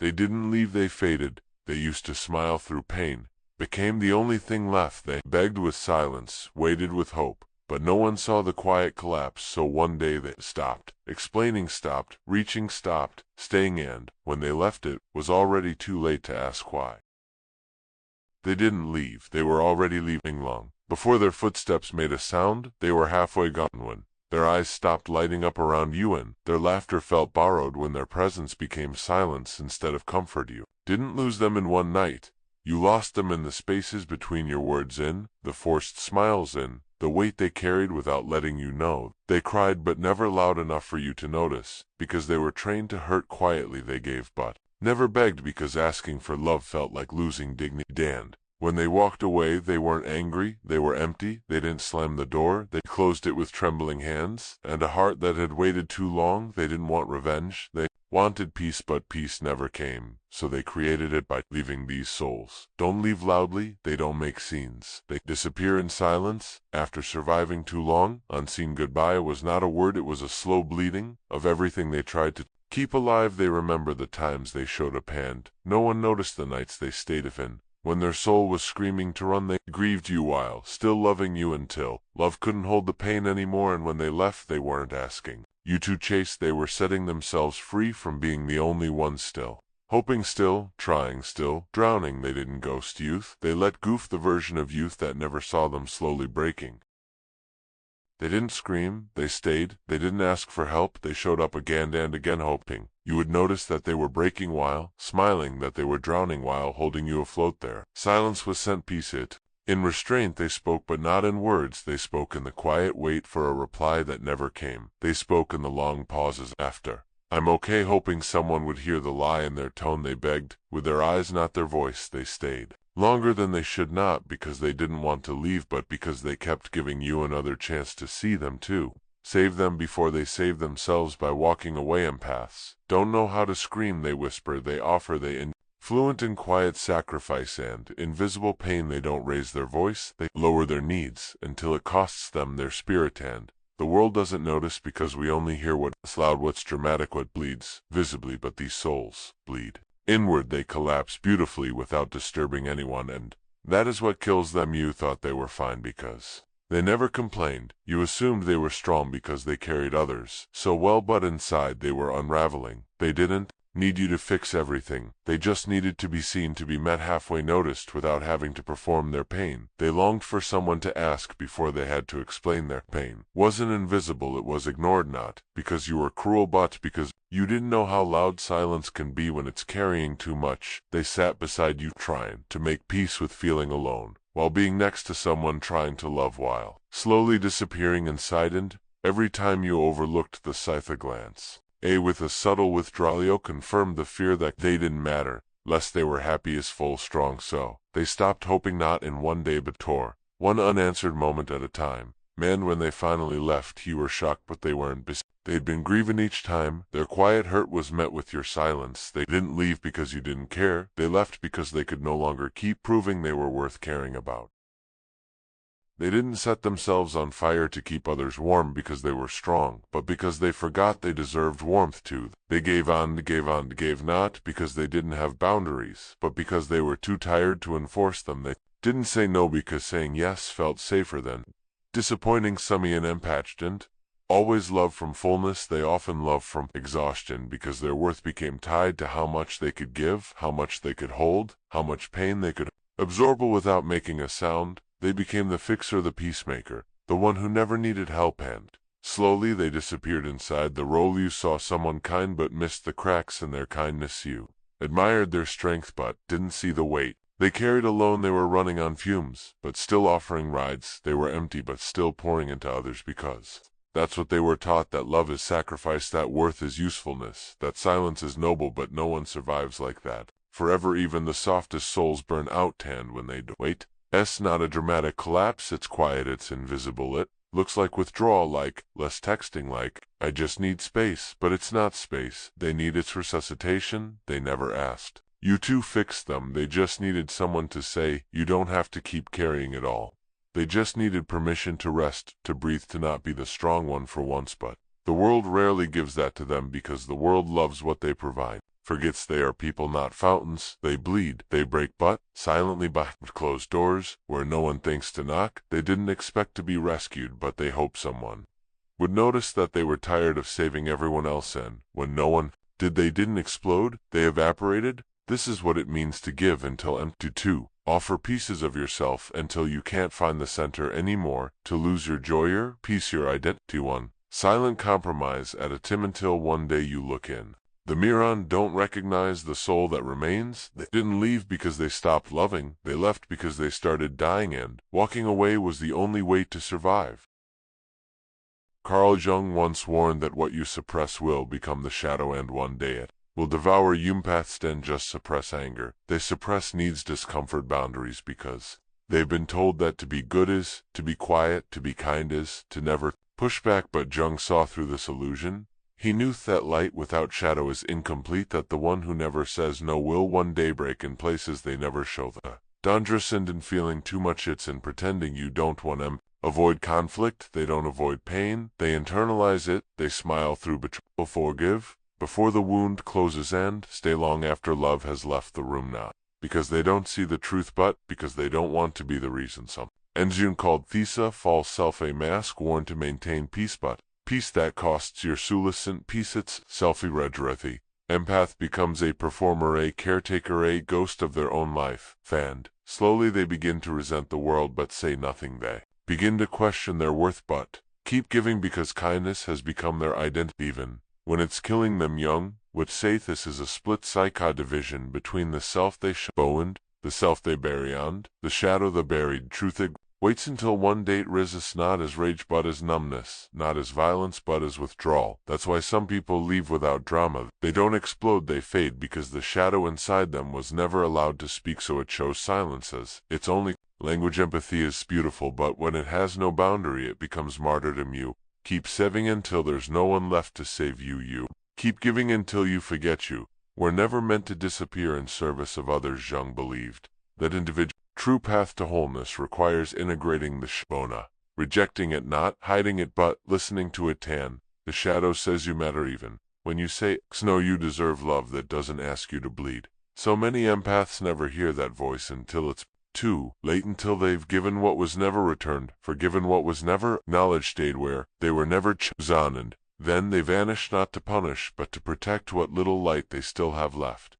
They didn't leave, they faded. They used to smile through pain, became the only thing left. They begged with silence, waited with hope, but no one saw the quiet collapse. So one day they stopped explaining, stopped reaching, stopped staying, and when they left it was already too late to ask why. They didn't leave, they were already leaving. Long before their footsteps made a sound, they were halfway gone. When their eyes stopped lighting up around you and their laughter felt borrowed, when their presence became silence instead of comfort, you didn't lose them in one night. You lost them in the spaces between your words, in the forced smiles, in the weight they carried without letting you know. They cried but never loud enough for you to notice, because they were trained to hurt quietly. They gave but never begged, because asking for love felt like losing dignity. And when they walked away, they weren't angry, they were empty. They didn't slam the door, they closed it with trembling hands, and a heart that had waited too long. They didn't want revenge, they wanted peace, but peace never came, so they created it by leaving. These souls don't leave loudly, they don't make scenes, they disappear in silence. After surviving too long, unseen goodbye was not a word, it was a slow bleeding of everything they tried to keep alive. They remember the times they showed up and no one noticed, the nights they stayed in. When their soul was screaming to run, they grieved you while still loving you, until love couldn't hold the pain anymore. And when they left, they weren't asking you to chase, they were setting themselves free from being the only ones still hoping, still trying, still drowning. They didn't ghost youth, they let goof the version of youth that never saw them slowly breaking. They didn't scream, they stayed, they didn't ask for help, they showed up again and again, hoping you would notice that they were breaking while smiling, that they were drowning while holding you afloat. Their silence was sent peace. In restraint they spoke, but not in words. They spoke in the quiet wait for a reply that never came. They spoke in the long pauses after "I'm okay," hoping someone would hear the lie in their tone. They begged, with their eyes not their voice. They stayed longer than they should, not because they didn't want to leave, but because they kept giving you another chance to see them too. Save them before they save themselves by walking away. Empaths don't know how to scream, they whisper, they offer, they fluent in quiet sacrifice and invisible pain. They don't raise their voice, they lower their needs until it costs them their spirit, and the world doesn't notice because we only hear what's loud, what's dramatic, what bleeds visibly. But these souls bleed inward, they collapse beautifully without disturbing anyone, and that is what kills them. You thought they were fine because they never complained. You assumed they were strong because they carried others so well, but inside they were unraveling. They didn't need you to fix everything, they just needed to be seen, to be met halfway, noticed without having to perform their pain. They longed for someone to ask before they had to explain. Their pain wasn't invisible, it was ignored, not because you were cruel, but because you didn't know how loud silence can be when it's carrying too much. They sat beside you trying to make peace with feeling alone, while being next to someone trying to love, while slowly disappearing inside. And every time you overlooked the scythe, a glance with a subtle withdrawal, you confirmed the fear that they didn't matter, less they were happy is full strong. So they stopped hoping, not in one day but tore one unanswered moment at a time. Man, when they finally left, you were shocked, but they weren't. They'd been grieving each time. Their quiet hurt was met with your silence. They didn't leave because you didn't care, they left because they could no longer keep proving they were worth caring about. They didn't set themselves on fire to keep others warm because they were strong, but because they forgot they deserved warmth too. They gave gave not because they didn't have boundaries, but because they were too tired to enforce them. They didn't say no because saying yes felt safer than disappointing. Some and empaths didn't always love from fullness, they often loved from exhaustion, because their worth became tied to how much they could give, how much they could hold, how much pain they could absorb without making a sound. They became the fixer, the peacemaker, the one who never needed help, and slowly they disappeared inside the role. You saw someone kind but missed the cracks in their kindness. You admired their strength but didn't see the weight they carried alone. They were running on fumes, but still offering rides. They were empty but still pouring into others, because that's what they were taught, that love is sacrifice, that worth is usefulness, that silence is noble. But no one survives like that forever. Even the softest souls burn out, and when they wait, it's not a dramatic collapse, it's quiet, it's invisible. It looks like withdrawal, like less texting, like I just need space, but it's not space. They need its resuscitation. They never asked you to fix them, they just needed someone to say, you don't have to keep carrying it all. They just needed permission to rest, to breathe, to not be the strong one for once. But the world rarely gives that to them, because the world loves what they provide. forgets they are people not fountains. They bleed, they break, but silently behind closed doors, where no one thinks to knock. They didn't expect to be rescued, but they hope someone would notice that they were tired of saving everyone else, and when no one did, they didn't explode, they evaporated. This is what it means to give until empty, to offer pieces of yourself until you can't find the center anymore, to lose your joy, your peace, your identity. One silent compromise at a time until one day you look in the mirror and don't recognize the soul that remains. They didn't leave because they stopped loving, they left because they started dying, and walking away was the only way to survive. Carl Jung once warned that what you suppress will become the shadow, and one day it will devour you. Empaths don't just suppress anger, they suppress needs, discomfort, boundaries, because they've been told that to be good is, to be quiet, to be kind is, to never push back. But Jung saw through this illusion. He knew that light without shadow is incomplete, that the one who never says no will one day break in places they never show. The dangerous isn't in feeling too much, it's in pretending you don't want them. Avoid conflict, they don't avoid pain, they internalize it, they smile through betrayal, forgive before the wound closes, and stay long after love has left the room, not because they don't see the truth, but because they don't want to be the reason some Jung called Thesa, false self, a mask worn to maintain peace, but peace that costs your soulless peace, it's self-erosion. Empath becomes a performer, a caretaker, a ghost of their own life, and slowly they begin to resent the world but say nothing. They begin to question their worth but keep giving because kindness has become their identity, even when it's killing them. Jung would say this is a split psycho division between the self they show and the self they bury, and the shadow, the buried truth. It waits until one day it resists, not as rage but as numbness, not as violence but as withdrawal. That's why some people leave without drama. They don't explode, they fade, because the shadow inside them was never allowed to speak, so it chose silence as its only language. Empathy is beautiful, but when it has no boundary it becomes martyrdom. You keep saving until there's no one left to save you. You keep giving until you forget you were never meant to disappear in service of others. Jung believed that individual true path to wholeness requires integrating the shbona, rejecting it, not hiding it, but listening to it. Tan, the shadow says you matter even when you say no, you deserve love that doesn't ask you to bleed. So many empaths never hear that voice until it's too late, until they've given what was never returned, forgiven what was never acknowledged, stayed where they were never chosen, and then they vanish, not to punish but to protect what little light they still have left.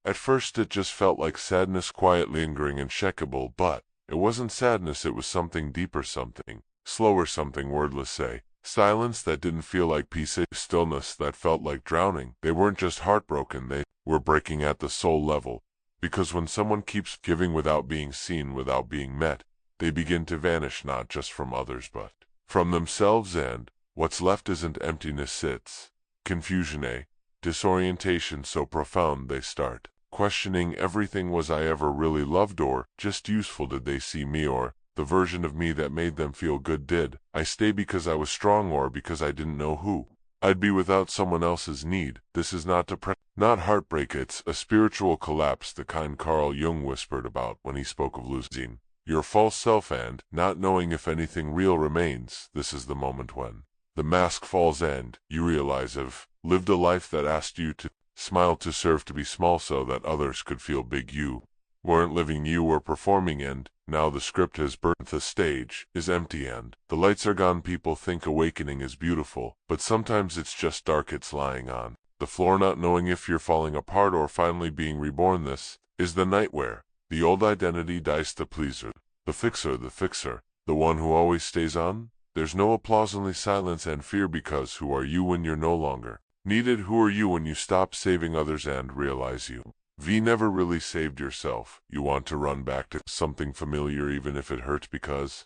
At first it just felt like sadness, quiet, lingering, and checkable, but it wasn't sadness, it was something deeper, something slower, something wordless, say silence that didn't feel like peace, a stillness that felt like drowning. They weren't just heartbroken, they were breaking at the soul level, because when someone keeps giving without being seen, without being met, they begin to vanish, not just from others but from themselves, and what's left isn't emptiness, it's confusion, a disorientation so profound they start questioning everything. Was I ever really loved or just useful? Did they see me, or the version of me that made them feel good? Did I stay because I was strong, or because I didn't know who I'd be without someone else's need? This is not depression, not heartbreak, it's a spiritual collapse, the kind Carl Jung whispered about when he spoke of losing your false self and not knowing if anything real remains. This is the moment when the mask falls and you realize you've lived a life that asked you to smile, to serve, to be small so that others could feel big. You weren't living, you were performing, and now the script has burnt, the stage is empty and the lights are gone. People think awakening is beautiful, but sometimes it's just dark. It's lying on the floor, not knowing if you're falling apart or finally being reborn. This is the night where the old identity dies, the pleaser, the fixer, the one who always stays on. There's no applause, only silence and fear, because who are you when you're no longer needed? Who are you when you stop saving others and realize you never really saved yourself? You want to run back to something familiar even if it hurts, because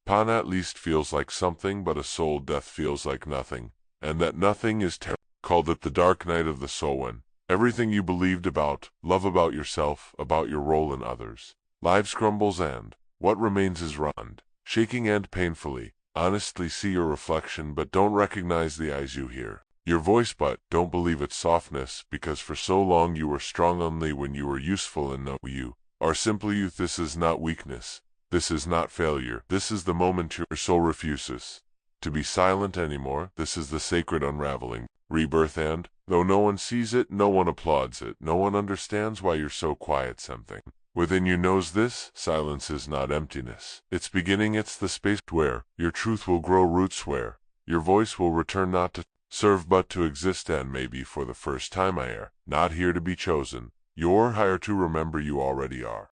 pain at least feels like something, but a soul death feels like nothing, and that nothing is terrible. Called it the dark night of the soul, when everything you believed about love, about yourself, about your role in others' lives crumbles, and what remains is round, shaking and painfully. Honestly, see your reflection, but don't recognize the eyes. You hear your voice, but don't believe its softness, because for so long you were strong only when you were useful, and no, you are simply youth. This is not weakness, this is not failure, this is the moment your soul refuses to be silent anymore. This is the sacred unraveling, rebirth, and Though no one sees it, no one applauds it, no one understands why you're so quiet. Something within you knows this. Silence is not emptiness. It's beginning. It's the space where your truth will grow roots, where your voice will return, not to serve but to exist. And maybe for the first time I are not here to be chosen. You're hired to remember you already are.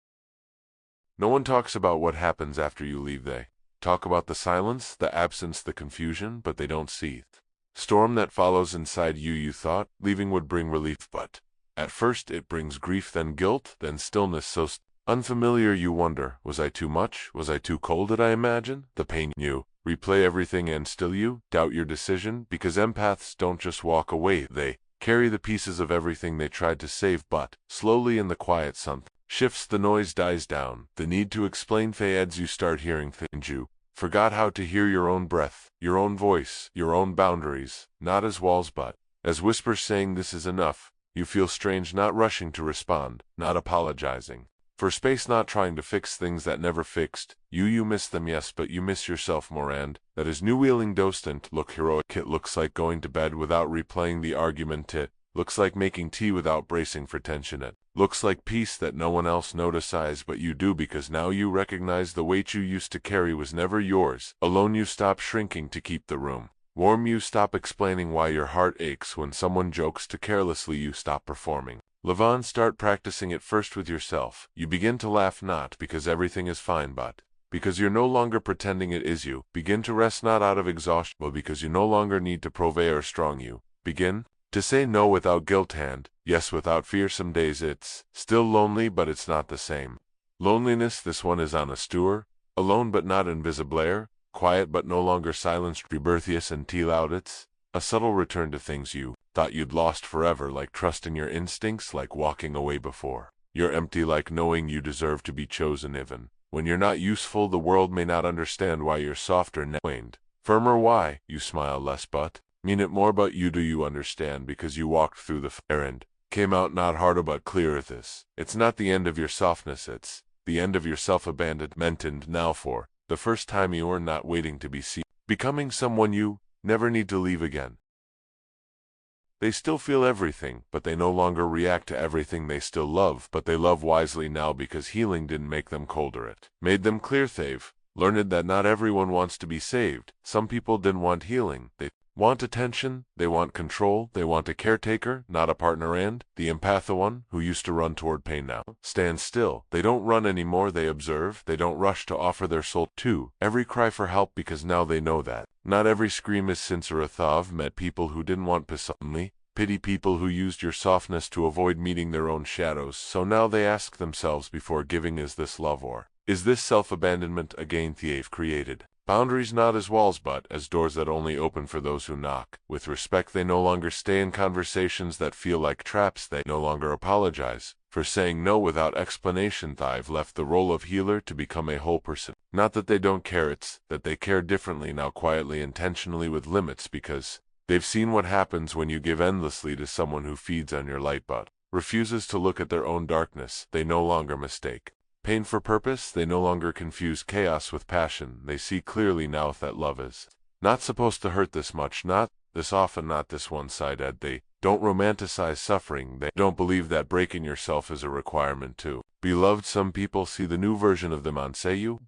No one talks about what happens after you leave. They talk about the silence, the absence, the confusion, but they don't see the storm that follows inside you. You thought leaving would bring relief, but at first it brings grief, then guilt, then stillness so unfamiliar you wonder, was I too much? Was I too cold? Did I imagine the pain? You replay everything and still you doubt your decision, because empaths don't just walk away, they carry the pieces of everything they tried to save. But slowly in the quiet something shifts, the noise dies down, the need to explain fades. You start hearing things you forgot how to hear: your own breath, your own voice, your own boundaries, not as walls but as whispers saying this is enough. You feel strange, not rushing to respond, not apologizing for space, not trying to fix things that never fixed. You miss them, yes, but you miss yourself more, and that is new. Wheeling docent look heroic. It looks like going to bed without replaying the argument. It looks like making tea without bracing for tension. It looks like peace that no one else notices but you do, because now you recognize the weight you used to carry was never yours. Alone you stop shrinking to keep the room warm. You stop explaining why your heart aches when someone jokes too carelessly. You stop performing. Levon, start practicing it first with yourself. You begin to laugh, not because everything is fine, but because you're no longer pretending it is. You begin to rest, not out of exhaustion, but because you no longer need to prove or strong. You begin to say no without guilt and yes without fear. Some days it's still lonely, but it's not the same loneliness. This one is on a steward, alone but not invisible, quiet but no longer silenced, rebirthious and loud. It's a subtle return to things you thought you'd lost forever, like trust in your instincts, like walking away before you're empty, like knowing you deserve to be chosen even when you're not useful. The world may not understand why you're softer, waned, firmer, why you smile less but mean it more, but you do. You understand because you walked through the fire and came out not harder but clearer. This it's not the end of your softness, it's the end of your self-abandonment. And now for the first time you're not waiting to be seen, becoming someone you never need to leave again. They still feel everything, but they no longer react to everything. They still love, but they love wisely now, because healing didn't make them colder, it made them clear. They've learned that not everyone wants to be saved. Some people didn't want healing. They want attention, they want control, they want a caretaker, not a partner. And the empath, the one who used to run toward pain, now stands still. They don't run anymore, they observe. They don't rush to offer their soul to every cry for help, because now they know that not every scream is sincere. I've met people who didn't want only pity, people who used your softness to avoid meeting their own shadows. So now they ask themselves before giving, is this love or is this self-abandonment? Again, they've created boundaries not as walls but as doors that only open for those who knock. With respect, they no longer stay in conversations that feel like traps. They no longer apologize for saying no without explanation. They've left the role of healer to become a whole person. Not that they don't care, it's that they care differently now, quietly, intentionally, with limits, because they've seen what happens when you give endlessly to someone who feeds on your light but refuses to look at their own darkness. They no longer mistake pain for purpose. They no longer confuse chaos with passion. They see clearly now that love is not supposed to hurt this much, not this often, not this one-sided. They don't romanticize suffering. They don't believe that breaking yourself is a requirement to be loved. Some people see the new version of them on Seiyu,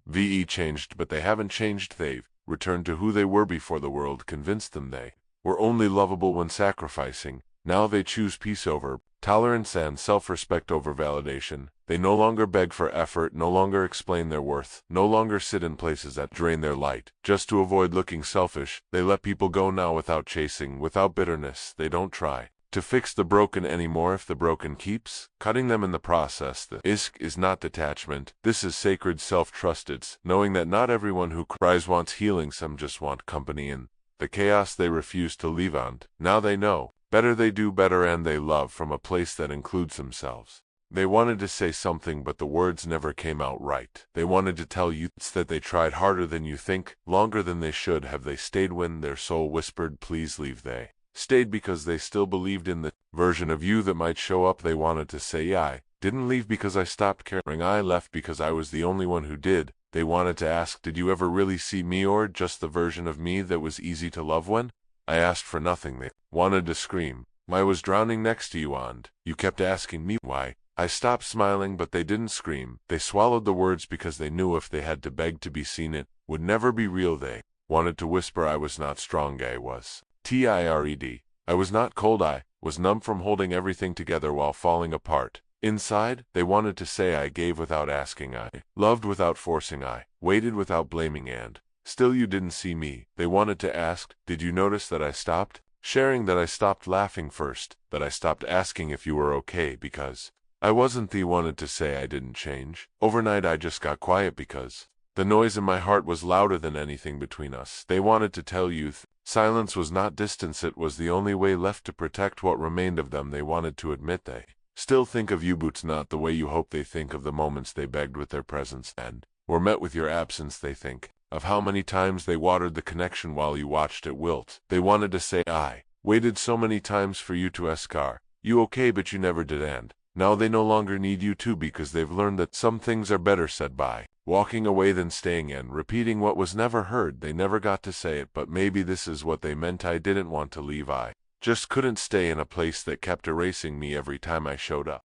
changed, but they haven't changed. They've returned to who they were before the world convinced them they were only lovable when sacrificing. Now they choose peace over tolerance and self-respect over validation. They no longer beg for effort, no longer explain their worth, no longer sit in places that drain their light just to avoid looking selfish. They let people go now without chasing, without bitterness. They don't try to fix the broken anymore. If the broken keeps cutting them in the process, the isk is not detachment. This is sacred self-trust. It's knowing that not everyone who cries wants healing. Some just want company in the chaos they refuse to leave on. Now they know better, they do better, and they love from a place that includes themselves. They wanted to say something, but the words never came out right. They wanted to tell you that they tried harder than you think, longer than they should have. They stayed when their soul whispered, please leave. They stayed because they still believed in the version of you that might show up. They wanted to say, I didn't leave because I stopped caring. I left because I was the only one who did. They wanted to ask, did you ever really see me, or just the version of me that was easy to love when I asked for nothing? They wanted to scream, I was drowning next to you and you kept asking me why. I stopped smiling, but they didn't scream. They swallowed the words because they knew if they had to beg to be seen it would never be real. They wanted to whisper I was not strong, I was tired. I was not cold, I was numb from holding everything together while falling apart. Inside, they wanted to say I gave without asking, I loved without forcing, I waited without blaming, and still you didn't see me. They wanted to ask, did you notice that I stopped sharing, that I stopped laughing first, that I stopped asking if you were okay because I wasn't. They wanted to say I didn't change. Overnight I just got quiet because the noise in my heart was louder than anything between us. They wanted to tell you silence was not distance, it was the only way left to protect what remained of them. They wanted to admit they still think of you, but not the way you hope. They think of the moments they begged with their presence and were met with your absence. They think of how many times they watered the connection while you watched it wilt. They wanted to say I waited so many times for you to ask, are you okay, but you never did, and now they no longer need you to because they've learned that some things are better said by walking away than staying and repeating what was never heard. They never got to say it, but maybe this is what they meant. I didn't want to leave, I just couldn't stay in a place that kept erasing me every time I showed up.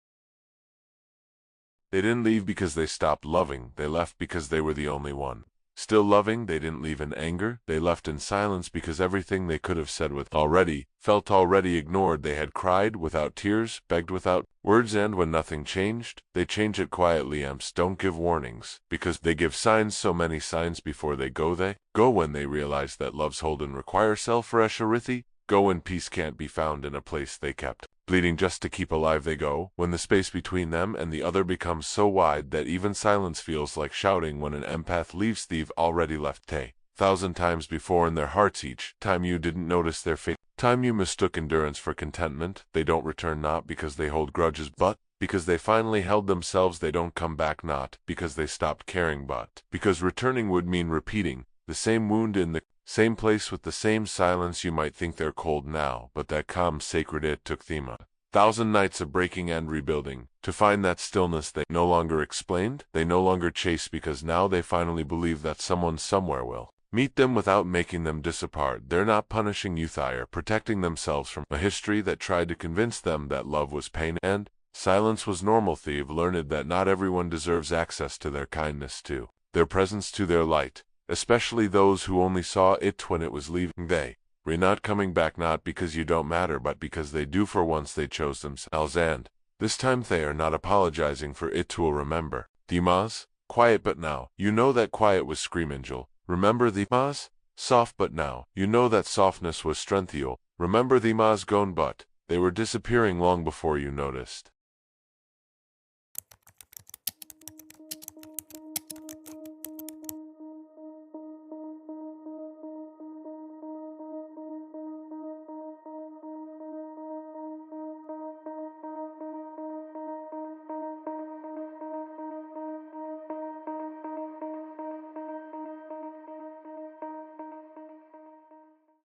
They didn't leave because they stopped loving, they left because they were the only one still loving. They didn't leave in anger, they left in silence because everything they could have said with already, felt already ignored. They had cried without tears, begged without words, and when nothing changed, they change it quietly. Emps don't give warnings, because they give signs, so many signs before they go when they realize that love's holden require self-reassurity, go when peace can't be found in a place they kept bleeding just to keep alive. They go when the space between them and the other becomes so wide that even silence feels like shouting. When an empath leaves, they've already left 1,000 times before in their hearts. Each time you didn't notice their fate, time you mistook endurance for contentment. They don't return, not because they hold grudges, but because they finally held themselves. They don't come back, not because they stopped caring, but because returning would mean repeating the same wound in the same place with the same silence. You might think they're cold now, but that calm sacred. It took them 1,000 nights of breaking and rebuilding to find that stillness they no longer explained, they no longer chase, because now they finally believe that someone somewhere will meet them without making them disappear. They're not punishing youth, or protecting themselves from a history that tried to convince them that love was pain and silence was normal. They've learned that not everyone deserves access to their kindness, to their presence, to their light, especially those who only saw it when it was leaving. They were not coming back, not because you don't matter, but because they do. For once they chose themselves, and this time they are not apologizing for it. To remember Dimas, quiet, but now you know that quiet was scream. Angel, remember the Dimas, soft, but now you know that softness was strength. You'll remember the Dimas gone, but they were disappearing long before you noticed.